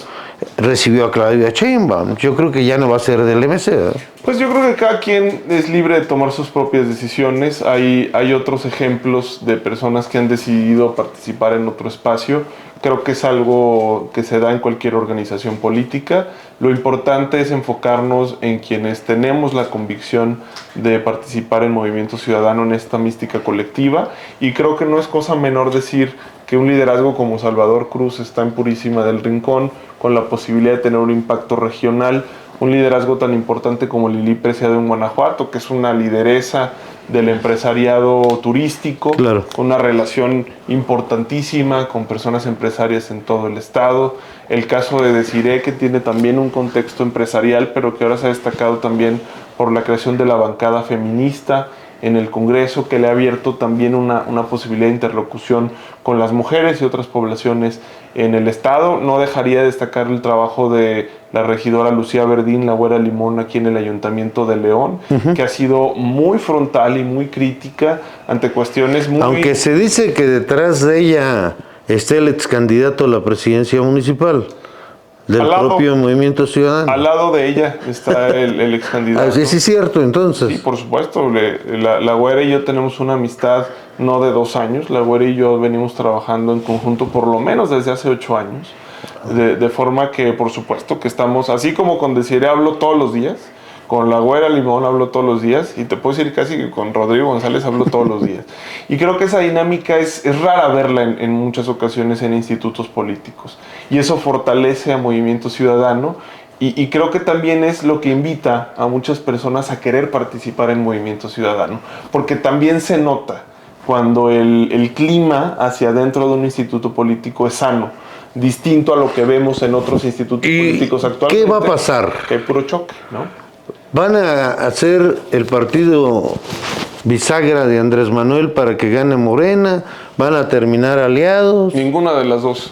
Recibió a Claudia Sheinbaum, yo creo que ya no va a ser del MC, ¿verdad? Pues yo creo que cada quien es libre de tomar sus propias decisiones. Hay otros ejemplos de personas que han decidido participar en otro espacio. Creo que es algo que se da en cualquier organización política. Lo importante es enfocarnos en quienes tenemos la convicción de participar en Movimiento Ciudadano en esta mística colectiva. Y creo que no es cosa menor decir que un liderazgo como Salvador Cruz está en Purísima del Rincón, con la posibilidad de tener un impacto regional. Un liderazgo tan importante como Lili Preciado en Guanajuato, que es una lideresa del empresariado turístico, claro, una relación importantísima con personas empresarias en todo el estado. El caso de Desiree, que tiene también un contexto empresarial, pero que ahora se ha destacado también por la creación de la bancada feminista en el Congreso, que le ha abierto también una posibilidad de interlocución con las mujeres y otras poblaciones en el estado. No dejaría de destacar el trabajo de la regidora Lucía Verdín, la Güera Limón, aquí en el Ayuntamiento de León, que ha sido muy frontal y muy crítica ante cuestiones muy... Aunque se dice que detrás de ella está el ex candidato a la presidencia municipal del propio Movimiento Ciudadano. Al lado de ella está el ex candidato. Sí, es cierto, entonces. Sí, por supuesto. La Güera y yo tenemos una amistad no de 2 años. La Güera y yo venimos trabajando en conjunto por lo menos desde hace 8 años. De forma que, por supuesto, que estamos, así como con Desiree hablo todos los días, con la Güera Limón hablo todos los días, y te puedo decir casi que con Rodrigo González hablo todos los días. Y creo que esa dinámica es rara verla en muchas ocasiones en institutos políticos. Y eso fortalece a Movimiento Ciudadano, y creo que también es lo que invita a muchas personas a querer participar en Movimiento Ciudadano, porque también se nota cuando el clima hacia adentro de un instituto político es sano, distinto a lo que vemos en otros institutos políticos actualmente. ¿Qué va a pasar? Que hay puro choque, ¿no? ¿Van a hacer el partido bisagra de Andrés Manuel para que gane Morena? ¿Van a terminar aliados? Ninguna de las dos.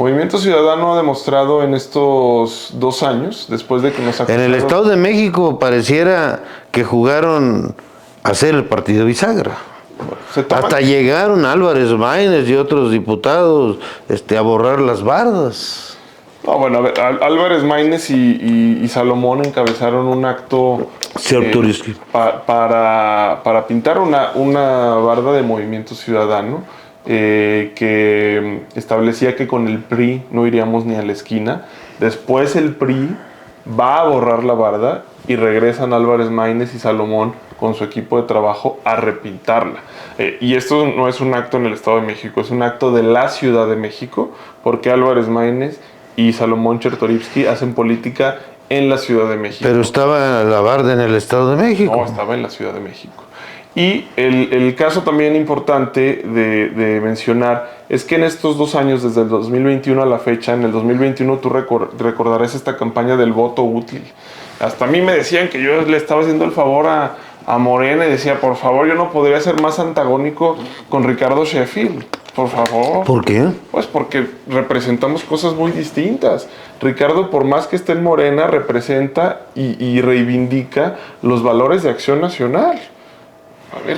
Movimiento Ciudadano ha demostrado en estos 2 años, después de que nos En el Estado de México pareciera que jugaron a ser el partido bisagra. Hasta llegaron Álvarez Maínez y otros diputados a borrar las bardas. No, bueno, a ver, Álvarez Maínez y Salomón encabezaron un acto para pintar una barda de Movimiento Ciudadano que establecía que con el PRI no iríamos ni a la esquina. Después el PRI va a borrar la barda y regresan Álvarez Maínez y Salomón con su equipo de trabajo a repintarla. Y esto no es un acto en el Estado de México, es un acto de la Ciudad de México, porque Álvarez Maínez y Salomón Chertorivsky hacen política en la Ciudad de México. Pero estaba la barda en el Estado de México. No, estaba en la Ciudad de México. Y el caso también importante de mencionar es que en estos 2 años, desde el 2021 a la fecha, en el 2021 tú recordarás esta campaña del voto útil. Hasta a mí me decían que yo le estaba haciendo el favor a Morena y decía, por favor, yo no podría ser más antagónico con Ricardo Sheffield. Por favor. ¿Por qué? Pues porque representamos cosas muy distintas. Ricardo, por más que esté en Morena, representa y reivindica los valores de Acción Nacional. A ver.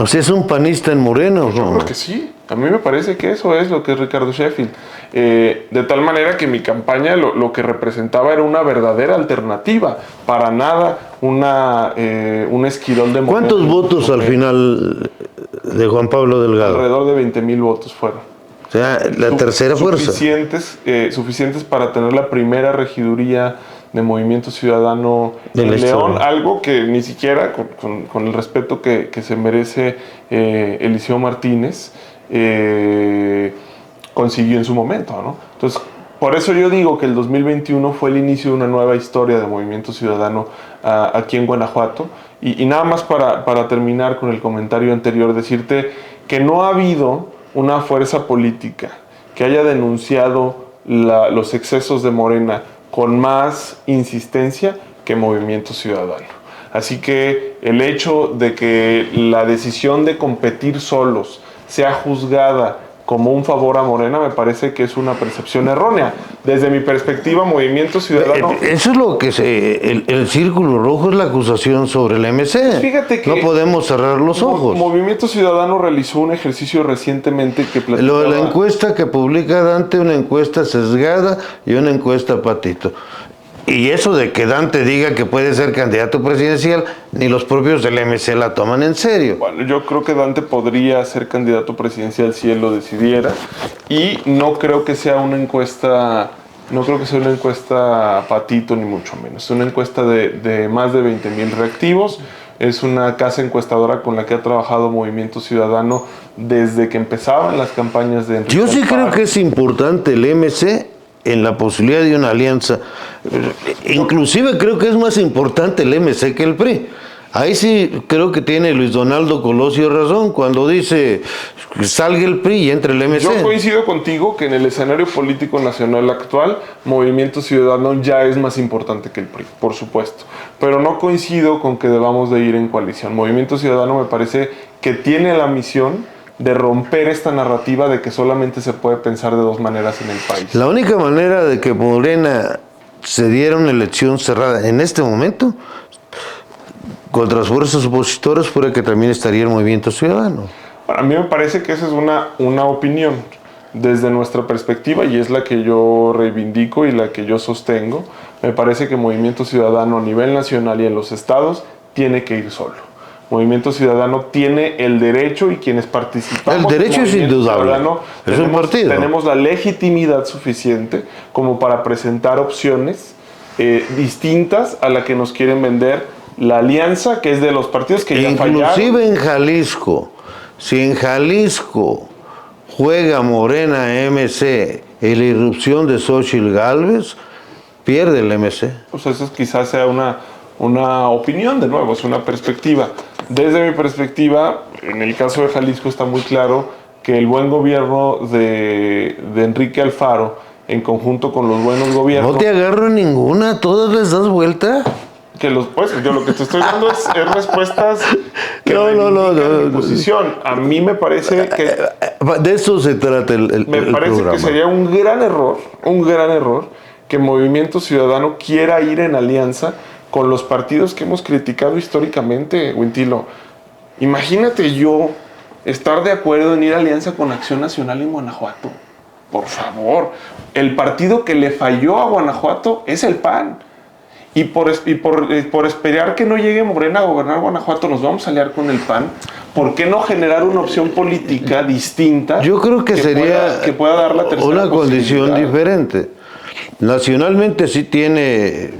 O sea, es un panista en Morena, ¿no? Yo creo que sí. A mí me parece que eso es lo que es Ricardo Sheffield. De tal manera que mi campaña lo que representaba era una verdadera alternativa. Para nada un esquirol de Morena. ¿Cuántos votos al final de Juan Pablo Delgado? Alrededor de 20,000 votos fueron. O sea, la tercera fuerza. Suficientes para tener la primera regiduría de Movimiento Ciudadano en León, algo que ni siquiera, con el respeto que se merece Eliseo Martínez, consiguió en su momento, ¿no? Entonces, por eso yo digo que el 2021 fue el inicio de una nueva historia de Movimiento Ciudadano aquí en Guanajuato. Y nada más para terminar con el comentario anterior, decirte que no ha habido una fuerza política que haya denunciado los excesos de Morena con más insistencia que Movimiento Ciudadano. Así que el hecho de que la decisión de competir solos sea juzgada como un favor a Morena me parece que es una percepción errónea. Desde mi perspectiva, Movimiento Ciudadano... Eso es lo que el círculo rojo es la acusación sobre el MC. Fíjate que no podemos cerrar los ojos. Movimiento Ciudadano realizó un ejercicio recientemente que platicaba... Lo de la encuesta que publica Dante, una encuesta sesgada y una encuesta patito. Y eso de que Dante diga que puede ser candidato presidencial, ni los propios del MC la toman en serio. Bueno, yo creo que Dante podría ser candidato presidencial si él lo decidiera. Y no creo que sea una encuesta patito, ni mucho menos. Es una encuesta de más de 20,000 reactivos. Es una casa encuestadora con la que ha trabajado Movimiento Ciudadano desde que empezaban las campañas de Enrique Yo sí Alfaro. creo que es importante el MC en la posibilidad de una alianza. Inclusive creo que es más importante el MC que el PRI. Ahí sí creo que tiene Luis Donaldo Colosio razón cuando dice que salga el PRI y entre el MC. Yo coincido contigo que en el escenario político nacional actual, Movimiento Ciudadano ya es más importante que el PRI, por supuesto. Pero no coincido con que debamos de ir en coalición. Movimiento Ciudadano me parece que tiene la misión de romper esta narrativa de que solamente se puede pensar de 2 maneras en el país. La única manera de que Morena se diera una elección cerrada en este momento contra las fuerzas opositoras fuera que también estaría el Movimiento Ciudadano. Para mí me parece que esa es una opinión desde nuestra perspectiva y es la que yo reivindico y la que yo sostengo. Me parece que Movimiento Ciudadano a nivel nacional y en los estados tiene que ir solo. Movimiento Ciudadano tiene el derecho y quienes participamos... El derecho es indudable. Es un partido. Tenemos la legitimidad suficiente como para presentar opciones distintas a la que nos quieren vender la alianza, que es de los partidos que ya fallaron. Inclusive en Jalisco, si en Jalisco juega Morena MC y la irrupción de Xóchitl Gálvez, pierde el MC. Pues eso quizás sea una opinión, de nuevo, es una perspectiva. Desde mi perspectiva, en el caso de Jalisco está muy claro que el buen gobierno de Enrique Alfaro, en conjunto con los buenos gobiernos... No te agarro en ninguna, todas les das vuelta. Pues yo lo que te estoy dando es respuestas que No, reivindican mi posición. A mí me parece que de eso se trata me el parece programa. que sería un gran error que Movimiento Ciudadano quiera ir en alianza con los partidos que hemos criticado históricamente, Wintilo. Imagínate yo estar de acuerdo en ir a alianza con Acción Nacional en Guanajuato. Por favor, el partido que le falló a Guanajuato es el PAN. Y por esperar que no llegue Morena a gobernar Guanajuato, nos vamos a aliar con el PAN. ¿Por qué no generar una opción política distinta? Yo creo que sería que pueda dar la tercera una condición posibilidad? diferente. Nacionalmente sí tiene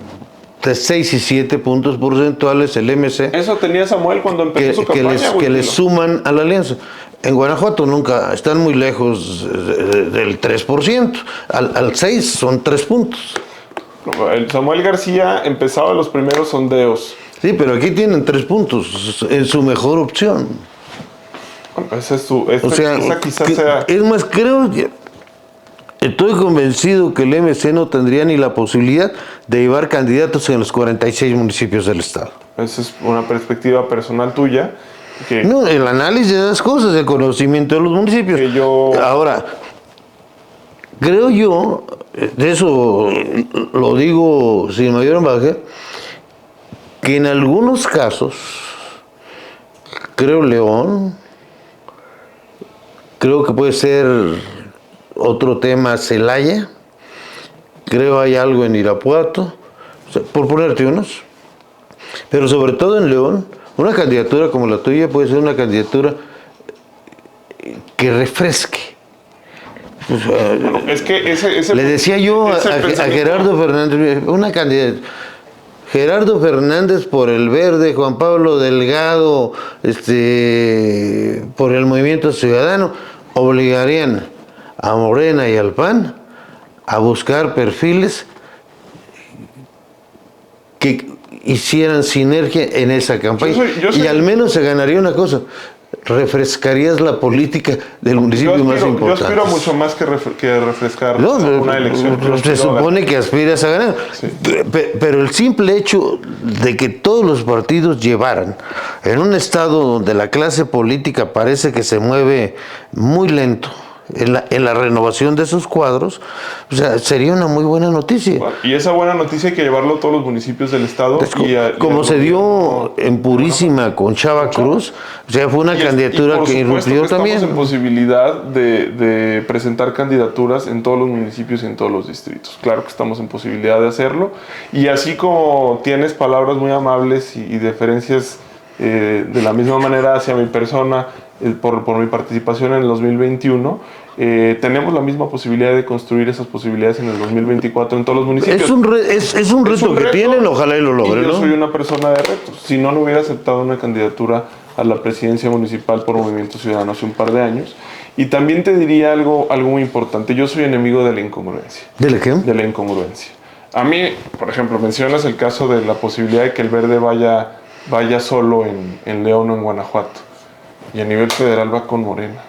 de 6 y 7 puntos porcentuales el MC Eso tenía Samuel cuando empezó su campaña. que les suman a la alianza. En Guanajuato nunca, están muy lejos del 3%. Al 6 son 3 puntos. El Samuel García empezaba los primeros sondeos. Sí, pero aquí tienen 3 puntos, es su mejor opción. Bueno, esa es su, esa quizás sea... Es más, estoy convencido que el MC no tendría ni la posibilidad de llevar candidatos en los 46 municipios del estado. Esa es una perspectiva personal tuya. No, el análisis de las cosas, el conocimiento de los municipios. Ahora, creo yo, de eso lo digo sin mayor ambaje, que en algunos casos, creo León, creo que puede ser otro tema Celaya, creo hay algo en Irapuato, o sea, por ponerte unos, pero sobre todo en León, una candidatura como la tuya puede ser una candidatura que refresque. Bueno, es que le decía yo a Gerardo Fernández, una candidata, Gerardo Fernández por el Verde, Juan Pablo Delgado, por el Movimiento Ciudadano, obligarían a Morena y al PAN a buscar perfiles que hicieran sinergia en esa campaña. Y al menos se ganaría una cosa: refrescarías la política del municipio más importante. Yo aspiro mucho más que refrescar una elección. Se supone que aspiras a ganar. Sí. Pero el simple hecho de que todos los partidos llevaran en un estado donde la clase política parece que se mueve muy lento en la renovación de sus cuadros, o sea, sería una muy buena noticia. Y esa buena noticia hay que llevarlo a todos los municipios del estado. Como se dio en Purísima con Chava Cruz, o sea, fue una candidatura que irrumpió también. Estamos en posibilidad de presentar candidaturas en todos los municipios y en todos los distritos. Claro que estamos en posibilidad de hacerlo. Y así como tienes palabras muy amables y deferencias de la misma manera hacia mi persona, por mi participación en el 2021, tenemos la misma posibilidad de construir esas posibilidades en el 2024 en todos los municipios. Es un reto que tienen, ojalá y lo logren. Yo soy una persona de retos. Si no hubiera aceptado una candidatura a la presidencia municipal por Movimiento Ciudadano hace un par de años. Y también te diría algo muy importante. Yo soy enemigo de la incongruencia. ¿De la qué? De la incongruencia. A mí, por ejemplo, mencionas el caso de la posibilidad de que el Verde vaya solo en León o en Guanajuato. Y a nivel federal va con Morena.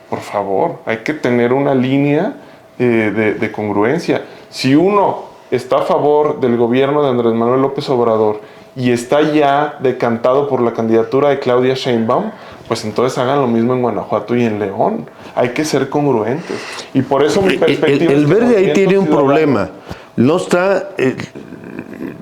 Por favor, hay que tener una línea de congruencia. Si uno está a favor del gobierno de Andrés Manuel López Obrador y está ya decantado por la candidatura de Claudia Sheinbaum, pues entonces hagan lo mismo en Guanajuato y en León. Hay que ser congruentes. Y por eso mi perspectiva... El Verde ahí tiene un problema. No está...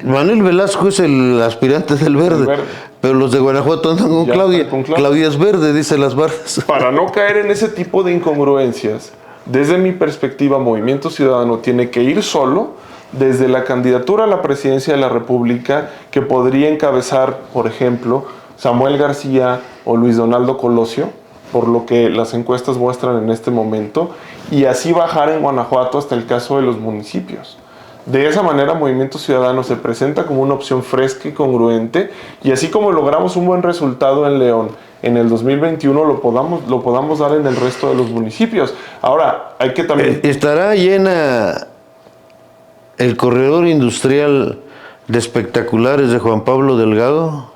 Manuel Velasco es el aspirante del Verde, pero los de Guanajuato andan con Claudia. Claudia es verde, dice las barras. Para no caer en ese tipo de incongruencias, desde mi perspectiva, Movimiento Ciudadano tiene que ir solo desde la candidatura a la presidencia de la República, que podría encabezar, por ejemplo, Samuel García o Luis Donaldo Colosio, por lo que las encuestas muestran en este momento, y así bajar en Guanajuato hasta el caso de los municipios. De esa manera, Movimiento Ciudadano se presenta como una opción fresca y congruente, y así como logramos un buen resultado en León en el 2021, lo podamos dar en el resto de los municipios. Ahora, hay que también... ¿Estará llena el corredor industrial de espectaculares de Juan Pablo Delgado?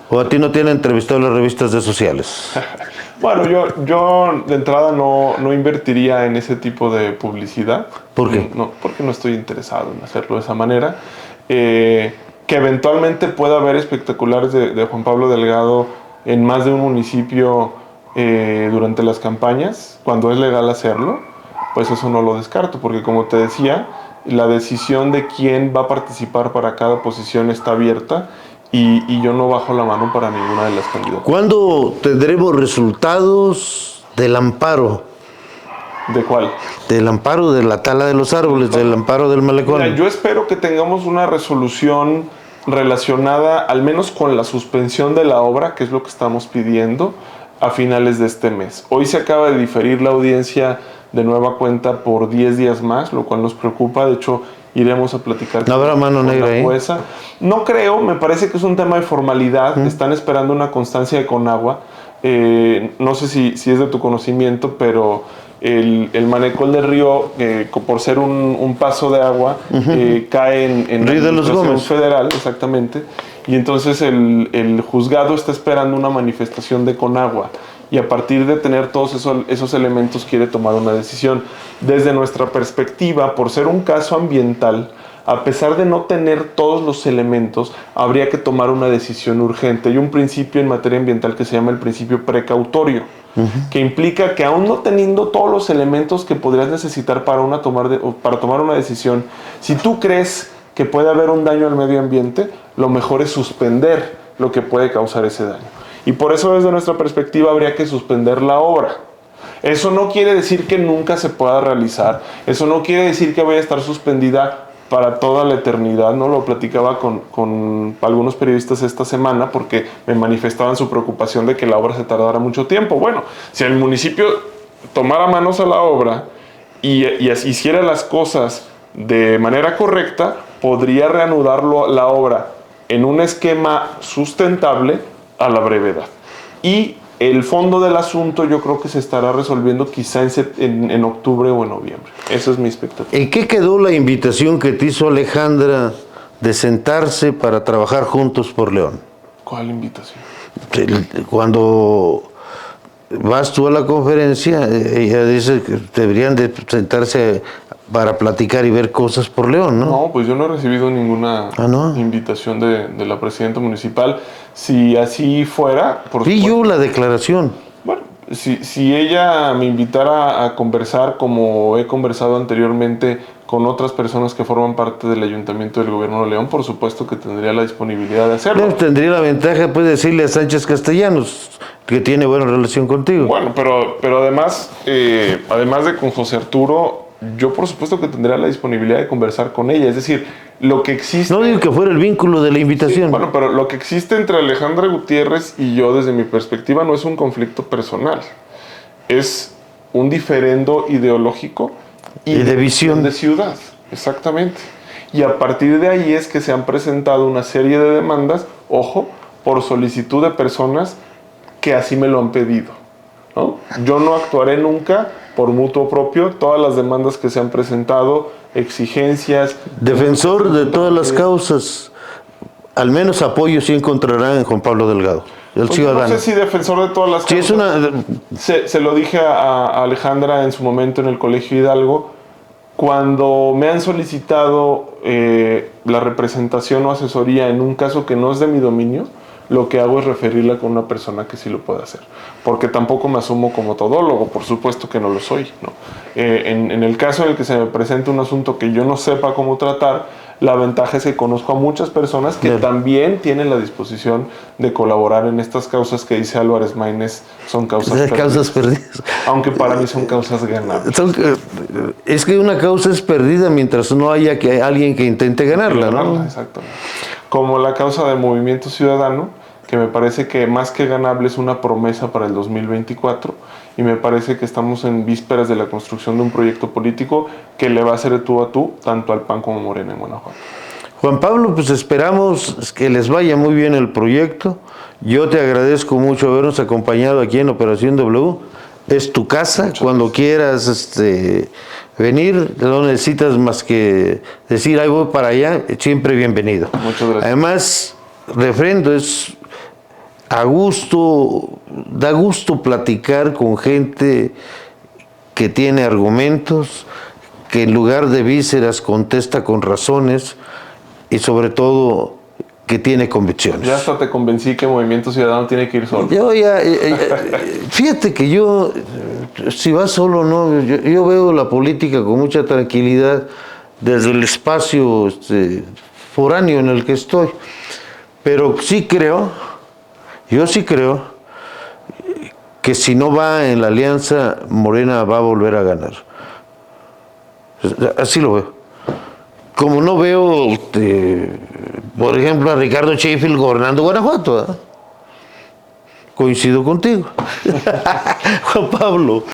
¿O a ti no te han entrevistado las revistas de sociales? Bueno, yo de entrada no invertiría en ese tipo de publicidad. ¿Por qué? No, porque no estoy interesado en hacerlo de esa manera. Que que eventualmente pueda haber espectaculares de Juan Pablo Delgado en más de un municipio durante las campañas, cuando es legal hacerlo, pues eso no lo descarto, porque como te decía, la decisión de quién va a participar para cada posición está abierta y yo no bajo la mano para ninguna de las candidaturas. ¿Cuándo tendremos resultados del amparo? ¿De cuál? Del amparo de la tala de los árboles, del amparo del malecón. Mira, yo espero que tengamos una resolución relacionada al menos con la suspensión de la obra, que es lo que estamos pidiendo, a finales de este mes. Hoy se acaba de diferir la audiencia de nueva cuenta por 10 días más, lo cual nos preocupa. De hecho, iremos a platicar ¿No habrá mano negra ahí? No creo, me parece que es un tema de formalidad. Están esperando una constancia de Conagua. No sé si es de tu conocimiento, pero el Manecol del Río, por ser un paso de agua, cae en Río de los Gómez federal, exactamente. Y entonces el juzgado está esperando una manifestación de Conagua. Y a partir de tener todos esos elementos quiere tomar una decisión. Desde nuestra perspectiva, por ser un caso ambiental, a pesar de no tener todos los elementos, habría que tomar una decisión urgente. Hay un principio en materia ambiental que se llama el principio precautorio, que implica que aún no teniendo todos los elementos que podrías necesitar para tomar una decisión, si tú crees que puede haber un daño al medio ambiente, lo mejor es suspender lo que puede causar ese daño. Y por eso desde nuestra perspectiva habría que suspender la obra. Eso no quiere decir que nunca se pueda realizar, eso no quiere decir que vaya a estar suspendida para toda la eternidad, ¿no? Lo platicaba con algunos periodistas esta semana porque me manifestaban su preocupación de que la obra se tardara mucho tiempo. Bueno, si el municipio tomara manos a la obra y hiciera las cosas de manera correcta, podría reanudar la obra en un esquema sustentable a la brevedad. Y el fondo del asunto yo creo que se estará resolviendo quizá en octubre o en noviembre. Esa es mi expectativa. ¿En qué quedó la invitación que te hizo Alejandra de sentarse para trabajar juntos por León? ¿Cuál invitación? Cuando vas tú a la conferencia, ella dice que deberían de sentarse para platicar y ver cosas por León, ¿no? No, pues yo no he recibido ninguna invitación de la presidenta municipal. Si así fuera, por Vi yo la declaración. Bueno, si ella me invitara a conversar como he conversado anteriormente con otras personas que forman parte del ayuntamiento del gobierno de León, por supuesto que tendría la disponibilidad de hacerlo. Bueno, tendría la ventaja, pues, decirle a Sánchez Castellanos, que tiene buena relación contigo. Bueno, pero además de con José Arturo, yo por supuesto que tendría la disponibilidad de conversar con ella. Es decir, lo que existe... No digo que fuera el vínculo de la invitación. Sí, bueno, pero lo que existe entre Alejandra Gutiérrez y yo, desde mi perspectiva, no es un conflicto personal. Es un diferendo ideológico y de visión de ciudad. Exactamente. Y a partir de ahí es que se han presentado una serie de demandas, ojo, por solicitud de personas que así me lo han pedido, ¿no? Yo no actuaré nunca por mutuo propio. Todas las demandas que se han presentado, exigencias... Defensor de todas las causas, al menos apoyo sí encontrará en Juan Pablo Delgado, el pues ciudadano. No sé si defensor de todas las causas. Sí, se lo dije a Alejandra en su momento en el Colegio Hidalgo, cuando me han solicitado la representación o asesoría en un caso que no es de mi dominio, lo que hago es referirla con una persona que sí lo puede hacer. Porque tampoco me asumo como todólogo, por supuesto que no lo soy, ¿no? En el caso en el que se me presente un asunto que yo no sepa cómo tratar, la ventaja es que conozco a muchas personas que también tienen la disposición de colaborar en estas causas que dice Álvarez Maínez son causas perdidas. Aunque para mí son causas ganables. Es que una causa es perdida mientras no haya alguien que intente ganarla, ¿no? Exactamente. Como la causa del Movimiento Ciudadano, que me parece que más que ganable es una promesa para el 2024, y me parece que estamos en vísperas de la construcción de un proyecto político que le va a hacer de tú a tú tanto al PAN como a Morena en Guanajuato. Juan Pablo, pues esperamos que les vaya muy bien el proyecto. Yo te agradezco mucho habernos acompañado aquí en Operación W. Es tu casa. Cuando quieras venir, no necesitas más que decir, ahí voy para allá, siempre bienvenido. Muchas gracias. Además, refrendo, es a gusto, da gusto platicar con gente que tiene argumentos, que en lugar de vísceras contesta con razones y sobre todo que tiene convicciones. Ya hasta te convencí que Movimiento Ciudadano tiene que ir solo. Yo fíjate que yo, si vas solo, no, yo veo la política con mucha tranquilidad desde el espacio foráneo en el que estoy. Pero yo sí creo que si no va en la alianza, Morena va a volver a ganar. Así lo veo. Como no veo, por ejemplo, a Ricardo Sheffield gobernando Guanajuato, ¿eh? Coincido contigo. Juan Pablo.